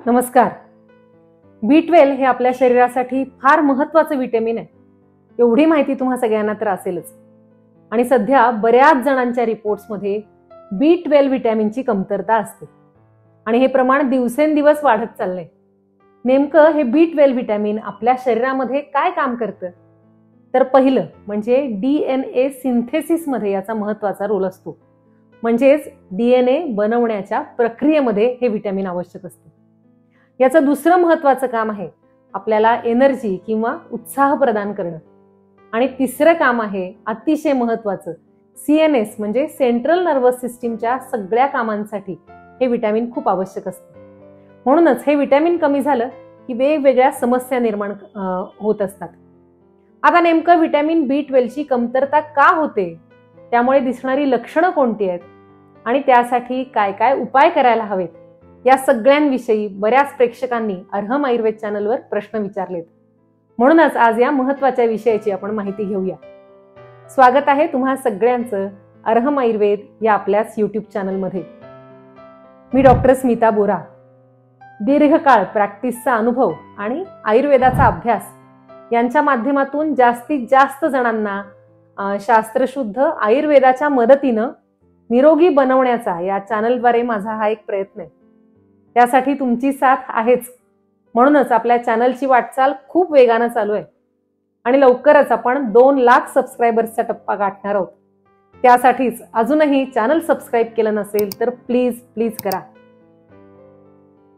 नमस्कार. B12 हे आपल्या शरीरासाठी फार महत्त्वाचं विटॅमिन आहे. एवढी माहिती तुम्हा सगळ्यांना तर असेलच. आणि सध्या बऱ्याच जणांच्या रिपोर्ट्समध्ये B12 विटॅमिनची कमतरता असते आणि हे प्रमाण दिवसेंदिवस वाढत चाललंय. नेमकं हे B12 विटॅमिन आपल्या शरीरामध्ये काय काम करतं? तर पहिलं म्हणजे DNA सिंथेसिसमध्ये याचा महत्त्वाचा रोल असतो. म्हणजेच DNA बनवण्याच्या प्रक्रियेमध्ये हे विटॅमिन आवश्यक असतं. याचं दुसरं महत्त्वाचं काम आहे आपल्याला एनर्जी किंवा उत्साह प्रदान करणं. आणि तिसरं काम आहे अतिशय महत्त्वाचं CNS म्हणजे सेंट्रल नर्वस सिस्टीमच्या सगळ्या कामांसाठी हे विटॅमिन खूप आवश्यक असतं. म्हणूनच हे विटॅमिन कमी झालं की वेगवेगळ्या समस्या निर्माण होत असतात. आता नेमकं विटॅमिन B12 ची कमतरता का होते, त्यामुळे दिसणारी लक्षणं कोणती आहेत आणि त्यासाठी काय काय उपाय करायला हवेत, या सगळ्यांविषयी बऱ्याच प्रेक्षकांनी अर्हम आयुर्वेद चॅनलवर प्रश्न विचारलेत. म्हणूनच आज या महत्त्वाच्या विषयाची आपण माहिती घेऊया. स्वागत आहे तुम्हा सगळ्यांचं अर्हम आयुर्वेद या आपल्याच यूट्यूब चॅनलमध्ये. मी डॉक्टर स्मिता बोरा. दीर्घकाळ प्रॅक्टिसचा अनुभव आणि आयुर्वेदाचा अभ्यास यांच्या माध्यमातून जास्तीत जास्त जणांना शास्त्रशुद्ध आयुर्वेदाच्या मदतीनं निरोगी बनवण्याचा या चॅनलद्वारे माझा हा एक प्रयत्न आहे. त्यासाठी तुमची साथ आहेच. म्हणूनच आपल्या चॅनलची वाटचाल खूप वेगानं चालू आहे आणि लवकरच आपण 2 लाख सबस्क्रायबर्सचा टप्पा गाठणार आहोत. त्यासाठीच अजूनही चॅनल सबस्क्राईब केलं नसेल तर प्लीज करा.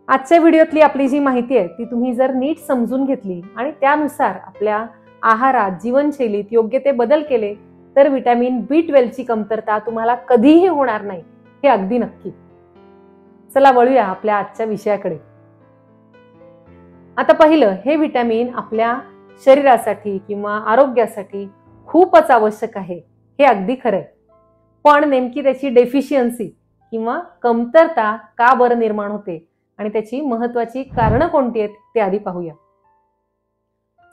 आजच्या व्हिडिओतली आपली जी माहिती आहे ती तुम्ही जर नीट समजून घेतली आणि त्यानुसार आपल्या आहारात, जीवनशैलीत योग्य ते बदल केले तर विटॅमिन B12 ची कमतरता तुम्हाला कधीही होणार नाही, हे अगदी नक्की. चला वळूया आपल्या आजच्या विषयाकडे. आता पहिलं, हे विटॅमिन आपल्या शरीरासाठी किंवा आरोग्यासाठी खूपच आवश्यक आहे, हे अगदी खरंय. पण नेमकी त्याची डेफिशियन्सी किंवा कमतरता का बरं निर्माण होते आणि त्याची महत्वाची कारणं कोणती आहेत ते आधी पाहूया.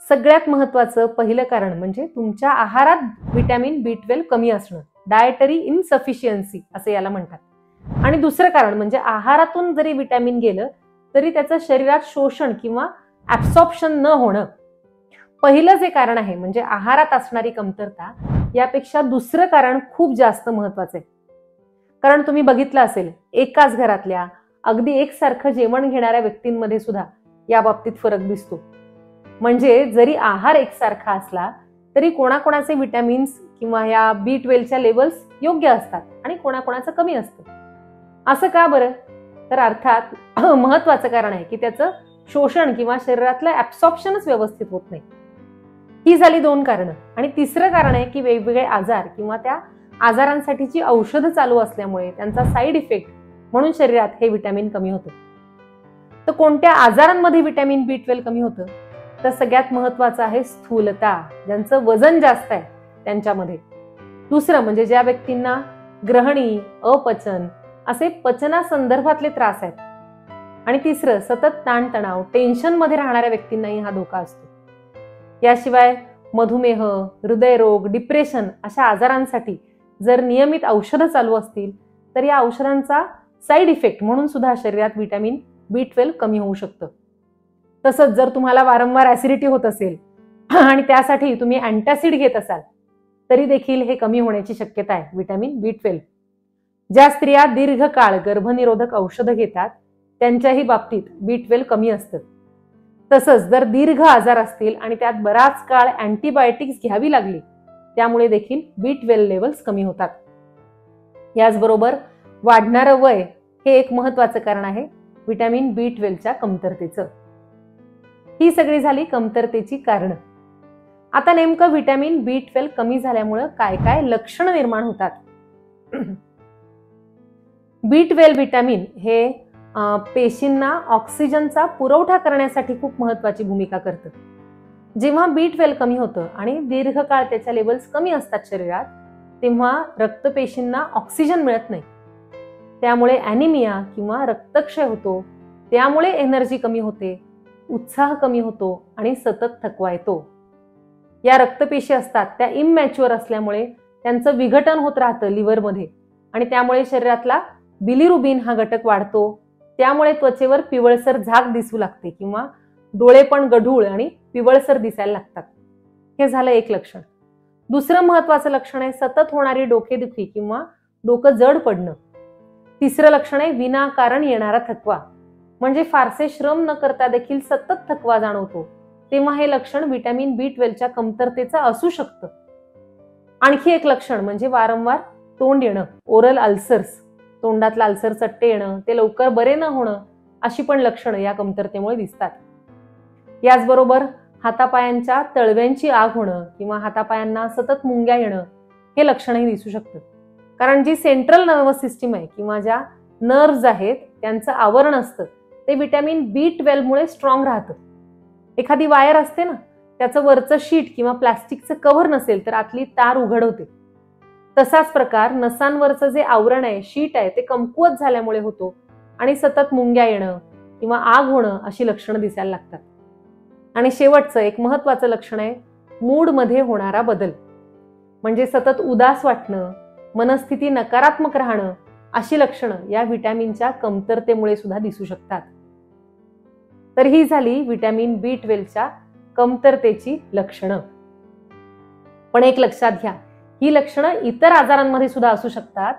सगळ्यात महत्वाचं पहिलं कारण म्हणजे तुमच्या आहारात विटॅमिन B12 कमी असणं, डायटरी इनसफिशियन्सी असे याला म्हणतात. आणि दुसरं कारण म्हणजे आहारातून जरी विटॅमिन गेलं तरी त्याचं शरीरात शोषण किंवा ऍब्सॉर्प्शन न होणं. पहिलं जे कारण आहे म्हणजे आहारात असणारी कमतरता, यापेक्षा दुसरं कारण खूप जास्त महत्वाचं आहे. कारण तुम्ही बघितलं असेल एकाच घरातल्या अगदी एकसारखं जेवण घेणाऱ्या व्यक्तींमध्ये सुद्धा या बाबतीत फरक दिसतो. म्हणजे जरी आहार एकसारखा असला तरी कोणाकोणाचे विटॅमिन्स किंवा या B12च्या लेवल्स योग्य असतात आणि कोणाकोणाचं कमी असतं. असं का बरं? तर अर्थात महत्वाचं कारण आहे की त्याचं शोषण किंवा शरीरातलं ऍब्सॉर्प्शनच व्यवस्थित होत नाही. ही झाली 2 कारणं. आणि तिसरं कारण आहे की वेगवेगळे आजार किंवा त्या आजारांसाठीची औषधं चालू असल्यामुळे त्यांचा साईड इफेक्ट म्हणून शरीरात हे विटॅमिन कमी होतं. तर कोणत्या आजारांमध्ये विटॅमिन B12 कमी होतं? तर सगळ्यात महत्वाचं आहे स्थूलता, ज्यांचं वजन जास्त आहे त्यांच्यामध्ये. दुसरं म्हणजे ज्या व्यक्तींना ग्रहणी, अपचन असे पचनासंदर्भातले त्रास आहेत. आणि तिसरं सतत ताणतणाव, टेन्शन मध्ये राहणाऱ्या व्यक्तींनाही हा धोका असतो. याशिवाय मधुमेह, हृदयरोग, डिप्रेशन अशा आजारांसाठी जर नियमित औषधं चालू असतील तर या औषधांचा साईड इफेक्ट म्हणून सुद्धा शरीरात विटॅमिन B12 कमी होऊ शकतं. तसंच जर तुम्हाला वारंवार ऍसिडिटी होत असेल आणि त्यासाठी तुम्ही अँटासिड घेत असाल तरी देखील हे कमी होण्याची शक्यता आहे विटॅमिन B12. ज्या स्त्रिया दीर्घकाळ गर्भनिरोधक औषधं घेतात त्यांच्याही बाबतीत B12 कमी असतं. तसंच जर दीर्घ आजार असतील आणि त्यात बराच काळ अँटीबायोटिक्स घ्यावी लागली त्यामुळे देखील B12 लेवल्स कमी होतात. याचबरोबर वाढणारं वय हे एक महत्वाचं कारण आहे विटॅमिन B12च्या कमतरतेचं. ही सगळी झाली कमतरतेची कारणं. आता नेमकं विटॅमिन B12 कमी झाल्यामुळं काय काय लक्षणं निर्माण होतात? B12 विटॅमिन हे पेशींना ऑक्सिजनचा पुरवठा करण्यासाठी खूप महत्वाची भूमिका करतं. जेव्हा B12 कमी होतं आणि दीर्घकाळ त्याच्या लेवल्स कमी असतात शरीरात, तेव्हा रक्तपेशींना ऑक्सिजन मिळत नाही. त्यामुळे ॲनिमिया किंवा रक्तक्षय होतो. त्यामुळे एनर्जी कमी होते, उत्साह कमी होतो आणि सतत थकवा येतो. या रक्तपेशी असतात त्या इमॅच्युअर असल्यामुळे त्यांचं विघटन होत राहतं लिव्हरमध्ये आणि त्यामुळे शरीरातला बिलिरुबिन हा घटक वाढतो त्यामुळे त्वचेवर पिवळसर झाक दिसू लागते किंवा डोळे पण गढूळ आणि पिवळसर दिसायला लागतात. हे झालं एक लक्षण. दुसरं महत्वाचं लक्षण आहे सतत होणारी डोकेदुखी किंवा डोकं जड पडणं. तिसरं लक्षण आहे विनाकारण येणारा थकवा, म्हणजे फारसे श्रम न करता देखील सतत थकवा जाणवतो, तेव्हा हे लक्षण व्हिटॅमिन B12च्या कमतरतेचं असू शकतं. आणखी एक लक्षण म्हणजे वारंवार तोंड येणं, ओरल अल्सर्स, तोंडातलं अल्सर चट्टे येणं, ते लवकर बरे न होणं, अशी पण लक्षणं या कमतरतेमुळे दिसतात. याचबरोबर हातापायांच्या तळव्यांची आग होणं किंवा हातापायांना सतत मुंग्या येणं, हे लक्षणही दिसू शकतं. कारण जी सेंट्रल नर्वस सिस्टीम आहे किंवा ज्या नर्व्ज आहेत त्यांचं आवरण असतं ते व्हिटॅमिन B12 मुळे स्ट्रॉंग राहतं. एखादी वायर असते ना, त्याचं वरचं शीट किंवा प्लास्टिकचं कव्हर नसेल तर आतली तार उघड होते. तसाच प्रकार नसांवरचं जे आवरण आहे, शीट आहे, ते कमकुवत झाल्यामुळे होतो आणि सतत मुंग्या येणं किंवा आग होणं अशी लक्षणं दिसायला लागतात. आणि शेवटचं एक महत्वाचं लक्षण आहे मूड मध्ये होणारा बदल, म्हणजे सतत उदास वाटणं, मनस्थिती नकारात्मक राहणं, अशी लक्षणं या व्हिटॅमिनच्या कमतरतेमुळे सुद्धा दिसू शकतात. तर ही झाली व्हिटॅमिन B12च्या कमतरतेची लक्षणं. पण एक लक्षात घ्या, ही लक्षणं इतर आजारांमध्ये सुद्धा असू शकतात.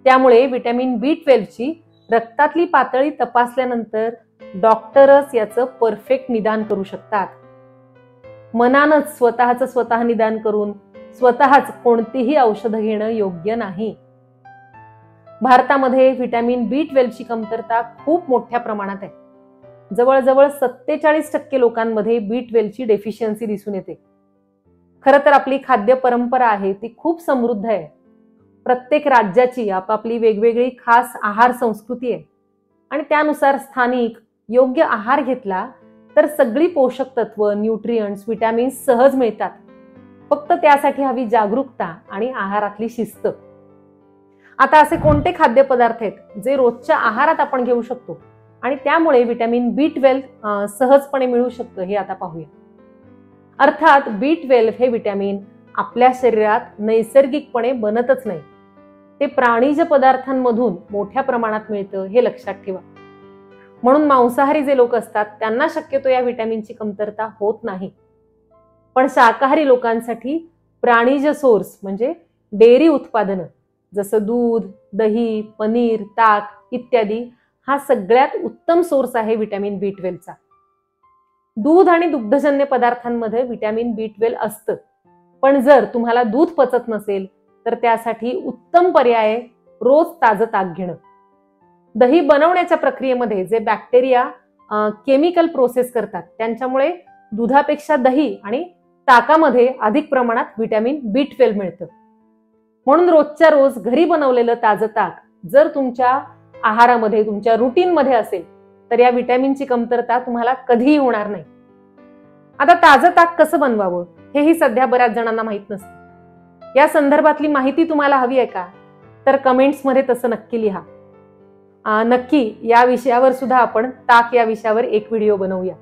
त्यामुळे व्हिटॅमिन B12ची रक्तातली पातळी तपासल्यानंतर डॉक्टरच याचं परफेक्ट निदान करू शकतात. मनानच स्वतः निदान करून स्वतःच कोणतीही औषधं घेणं योग्य नाही. भारतामध्ये व्हिटॅमिन B12ची कमतरता खूप मोठ्या प्रमाणात आहे. जवळजवळ 47% लोकांमध्ये B12ची डेफिशियन्सी दिसून येते. खरं तर आपली खाद्य परंपरा आहे ती खूप समृद्ध आहे. प्रत्येक राज्याची आपापली वेगवेगळी खास आहार संस्कृती आहे आणि त्यानुसार स्थानिक योग्य आहार घेतला तर सगळी पोषक तत्व, न्यूट्रियंट्स, व्हिटॅमिन्स सहज मिळतात. फक्त त्यासाठी हवी जागरूकता आणि आहारातली शिस्त. आता असे कोणते खाद्यपदार्थ आहेत जे रोजच्या आहारात आपण घेऊ शकतो आणि त्यामुळे व्हिटॅमिन B12 सहजपणे मिळू शकतं, हे आता पाहूया. अर्थात B12 हे व्हिटॅमिन आपल्या शरीरात नैसर्गिकपणे बनतच नाही, ते प्राणीज पदार्थांमधून मोठ्या प्रमाणात मिळतं, हे लक्षात ठेवा. म्हणून मांसाहारी जे लोक असतात त्यांना शक्यतो या व्हिटॅमिनची कमतरता होत नाही. पण शाकाहारी लोकांसाठी प्राणीज सोर्स म्हणजे डेअरी उत्पादनं जसं दूध, दही, पनीर, ताक इत्यादी हा सगळ्यात उत्तम सोर्स आहे व्हिटॅमिन B12चा. दूध आणि दुग्धजन्य पदार्थांमध्ये व्हिटॅमिन B12 असतं, पण जर तुम्हाला दूध पचत नसेल तर त्यासाठी उत्तम पर्याय रोज ताजं ताक घेणं. दही बनवण्याच्या प्रक्रियेमध्ये जे बॅक्टेरिया केमिकल प्रोसेस करतात त्यांच्यामुळे दुधापेक्षा दही आणि ताकामध्ये अधिक प्रमाणात व्हिटॅमिन B12 मिळतं. म्हणून रोजच्या रोज घरी बनवलेलं ताजं ताक जर तुमच्या आहारामध्ये, तुमच्या रुटीन मध्ये असेल तर या व्हिटॅमिनची कमतरता तुम्हाला कधीही होणार नाही. आता ताजं ताक कसं बनवावं हेही सध्या बऱ्याच जणांना माहित नसतं. या संदर्भातली माहिती तुम्हाला हवी आहे का? तर कमेंट्स मध्ये तसं नक्की लिहा. नक्की या विषयावर सुद्धा आपण ताक या विषयावर एक व्हिडिओ बनवूया.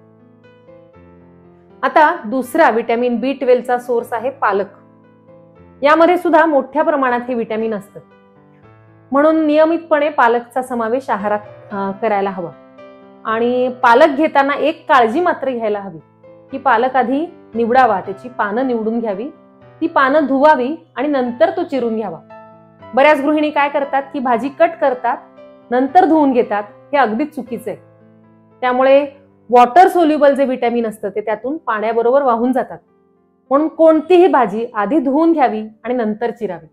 आता दुसरा व्हिटॅमिन B12चा सोर्स आहे पालक. यामध्ये सुद्धा मोठ्या प्रमाणात हे व्हिटॅमिन असतं. म्हणून नियमितपणे पालकचा समावेश आहारात करायला हवा. आणि पालक घेताना एक काळजी मात्र घ्यायला हवी की पालक आधी निवडावा, त्याची पानं निवडून घ्यावी, ती पानं धुवावी आणि नंतर तो चिरून घ्यावा. बऱ्याच गृहिणी काय करतात की भाजी कट करतात नंतर धुवून घेतात, हे अगदीच चुकीचं आहे. त्यामुळे वॉटर सोल्युबल जे व्हिटॅमिन असतं ते त्यातून पाण्याबरोबर वाहून जातात. म्हणून कोणतीही भाजी आधी धुवून घ्यावी आणि नंतर चिरावी.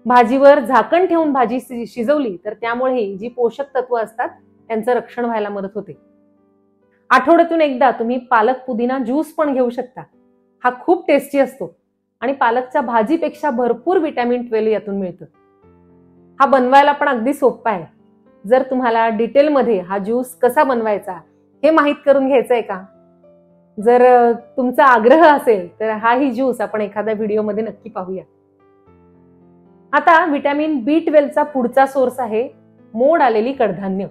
भाजीवर झाकण ठेवून भाजी शिजवली तर त्यामुळे जी पोषक तत्व असतात त्यांचं रक्षण व्हायला मदत होते. आठवड्यातून एकदा तुम्ही पालक पुदिना ज्यूस पण घेऊ शकता. हा खूप टेस्टी असतो आणि पालकच्या भाजीपेक्षा भरपूर व्हिटॅमिन 12 यातून मिळतं. हा बनवायला पण अगदी सोपा आहे. जर तुम्हाला डिटेलमध्ये हा ज्यूस कसा बनवायचा हे माहित करून घ्यायचं आहे का? जर तुमचा आग्रह असेल तर हाही ज्यूस आपण एखाद्या व्हिडिओमध्ये नक्की पाहूया. आता व्हिटॅमिन B12चा पुढचा सोर्स आहे मोड आलेली कडधान्य.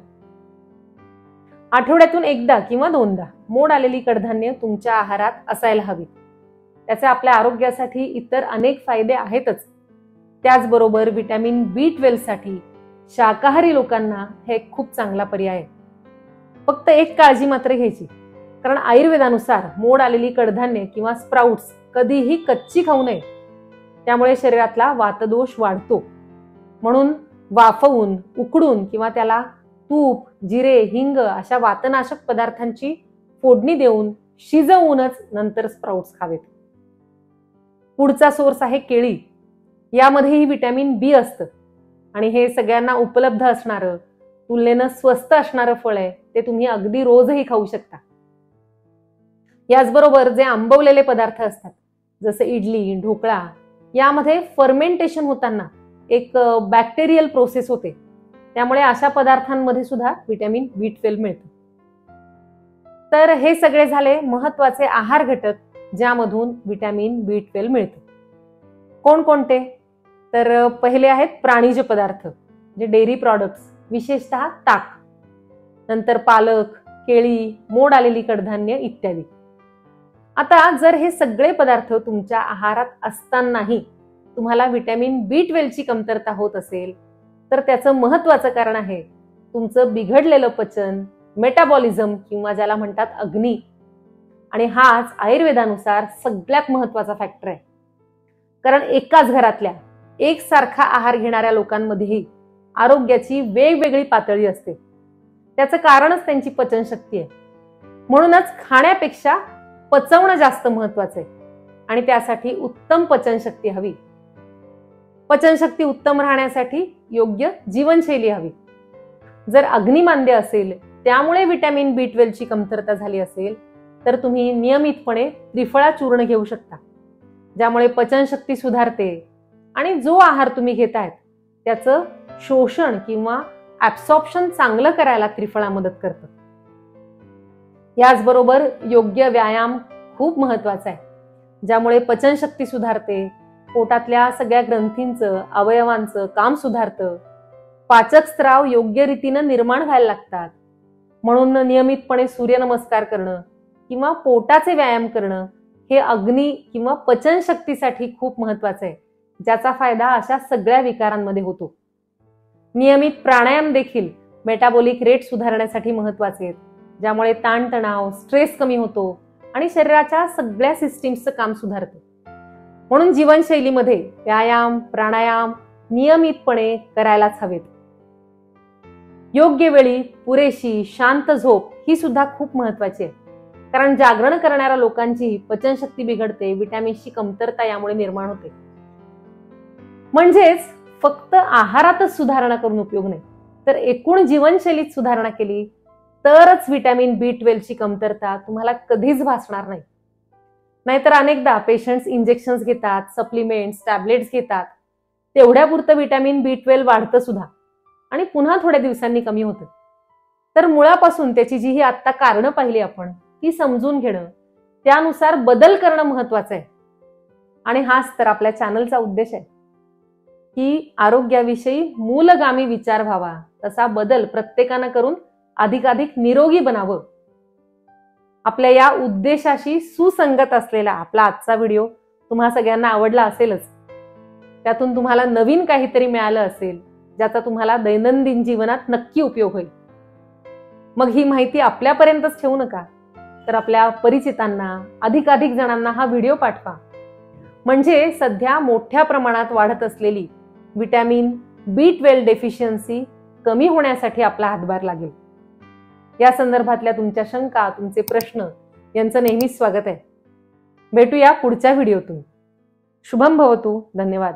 आठवड्यातून एकदा किंवा दोनदा मोड आलेली कडधान्य तुमच्या आहारात असायला हवीत. त्याचे आपल्या आरोग्यासाठी इतर अनेक फायदे आहेतच. त्याचबरोबर व्हिटॅमिन B12 साठी शाकाहारी लोकांना हे खूप चांगला पर्याय आहे. फक्त एक काळजी मात्र घ्यायची, कारण आयुर्वेदानुसार मोड आलेली कडधान्य किंवा स्प्राउट्स कधीही कच्ची खाऊ नये. त्यामुळे शरीरातला वातदोष वाढतो. म्हणून वाफवून, उकडून किंवा त्याला तूप, जिरे, हिंग अशा वातनाशक पदार्थांची फोडणी देऊन शिजवूनच नंतर स्प्राउट्स खावेत. पुढचा सोर्स आहे केळी. यामध्येही विटॅमिन बी असतं आणि हे सगळ्यांना उपलब्ध असणारं, तुलनेनं स्वस्त असणारं फळ आहे. ते तुम्ही अगदी रोजही खाऊ शकता. याचबरोबर जे आंबवलेले पदार्थ असतात, जसे इडली, ढोकळा, यामध्ये फर्मेंटेशन होताना एक बॅक्टेरियल प्रोसेस होते. त्यामुळे अशा पदार्थांमध्ये सुद्धा विटॅमिन बी12 मिळतं. तर हे सगळे झाले महत्वाचे आहार घटक ज्यामधून विटॅमिन बी12 मिळतं. कोणकोणते? तर पहिले आहेत प्राणीज पदार्थ, जे डेअरी प्रॉडक्ट्स, विशेषतः ताक, नंतर पालक, केळी, मोड आलेली कडधान्य इत्यादी. आता जर हे सगळे पदार्थ तुमच्या आहारात असतानाही तुम्हाला विटॅमिन बी12 ची कमतरता होत असेल, तर त्याचं महत्वाचं कारण आहे तुमचं बिघडलेलं पचन, मेटाबॉलिझम किंवा ज्याला म्हणतात अग्नी. आणि हाच आयुर्वेदानुसार सगळ्यात महत्वाचा फॅक्टर आहे. कारण एकाच घरातल्या एकसारखा आहार घेणाऱ्या लोकांमध्येही आरोग्याची वेगवेगळी पातळी असते. त्याचं कारणच त्यांची पचनशक्ती आहे. म्हणूनच खाण्यापेक्षा पचवणं जास्त महत्वाचं आहे आणि त्यासाठी उत्तम पचनशक्ती हवी. पचनशक्ती उत्तम राहण्यासाठी योग्य जीवनशैली हवी. जर अग्निमांद्य असेल, त्यामुळे विटॅमिन बी12 ची कमतरता झाली असेल, तर तुम्ही नियमितपणे त्रिफळा चूर्ण घेऊ शकता, ज्यामुळे पचनशक्ती सुधारते आणि जो आहार तुम्ही घेतायत त्याचं शोषण किंवा ऍब्सॉर्प्शन चांगलं करायला त्रिफळा मदत करतं. याचबरोबर योग्य व्यायाम खूप महत्वाचा आहे, ज्यामुळे पचनशक्ती सुधारते, पोटातल्या सगळ्या ग्रंथींचं, अवयवांचं काम सुधारतं, पाचक स्त्राव योग्य रीतीनं निर्माण व्हायला लागतात. म्हणून नियमितपणे सूर्यनमस्कार करणं किंवा पोटाचे व्यायाम करणं हे अग्नी किंवा पचनशक्तीसाठी खूप महत्वाचं आहे, ज्याचा फायदा अशा सगळ्या विकारांमध्ये होतो. नियमित प्राणायाम देखील मेटाबॉलिक रेट सुधारण्यासाठी महत्वाचे आहेत, ज्यामुळे ताणतणाव, स्ट्रेस कमी होतो आणि शरीराच्या सगळ्या सिस्टीम्सचं काम सुधारतं. म्हणून जीवनशैलीमध्ये व्यायाम, प्राणायाम नियमितपणे करायलाच हवेत. योग्य वेळी पुरेशी शांत झोप ही सुद्धा खूप महत्वाची आहे, कारण जागरण करणाऱ्या लोकांची पचनशक्ती बिघडते, विटॅमिन्सची कमतरता यामुळे निर्माण होते. म्हणजेच फक्त आहारातच सुधारणा करून उपयोग नाही, तर एकूण जीवनशैलीत सुधारणा केली तरच विटॅमिन बी12 ची कमतरता तुम्हाला कधीच भासणार नाही. नाहीतर अनेकदा पेशंट्स इंजेक्शन्स घेतात, सप्लिमेंट्स, टॅबलेट्स घेतात, तेवढ्यापुरतं विटॅमिन बी12 वाढतं सुद्धा आणि पुन्हा थोड्या दिवसांनी कमी होतं. तर मुळापासून त्याची जी ही आत्ता कारणं पाहिली आपण, ती समजून घेणं, त्यानुसार बदल करणं महत्वाचं आहे. आणि हाच तर आपल्या चॅनलचा उद्देश आहे की आरोग्याविषयी मूलगामी विचार व्हावा, तसा बदल प्रत्येकानं करून अधिकाधिक निरोगी बनावं. आपल्या या उद्देशाशी सुसंगत असलेला आपला आजचा व्हिडिओ तुम्हा सगळ्यांना आवडला असेलच. त्यातून तुम्हाला नवीन काहीतरी मिळालं असेल, ज्याचा तुम्हाला दैनंदिन जीवनात नक्की उपयोग होईल. मग ही माहिती आपल्यापर्यंतच ठेवू नका, तर आपल्या परिचितांना, अधिकाधिक जणांना हा व्हिडिओ पाठवा. म्हणजे सध्या मोठ्या प्रमाणात वाढत असलेली विटॅमिन बी12 डेफिशियन्सी कमी होण्यासाठी आपला हातभार लागेल. या संदर्भातल्या तुमच्या शंका, तुमचे प्रश्न यांचं नेहमीच स्वागत आहे. भेटूया पुढच्या व्हिडिओतून. शुभम भवतु. धन्यवाद.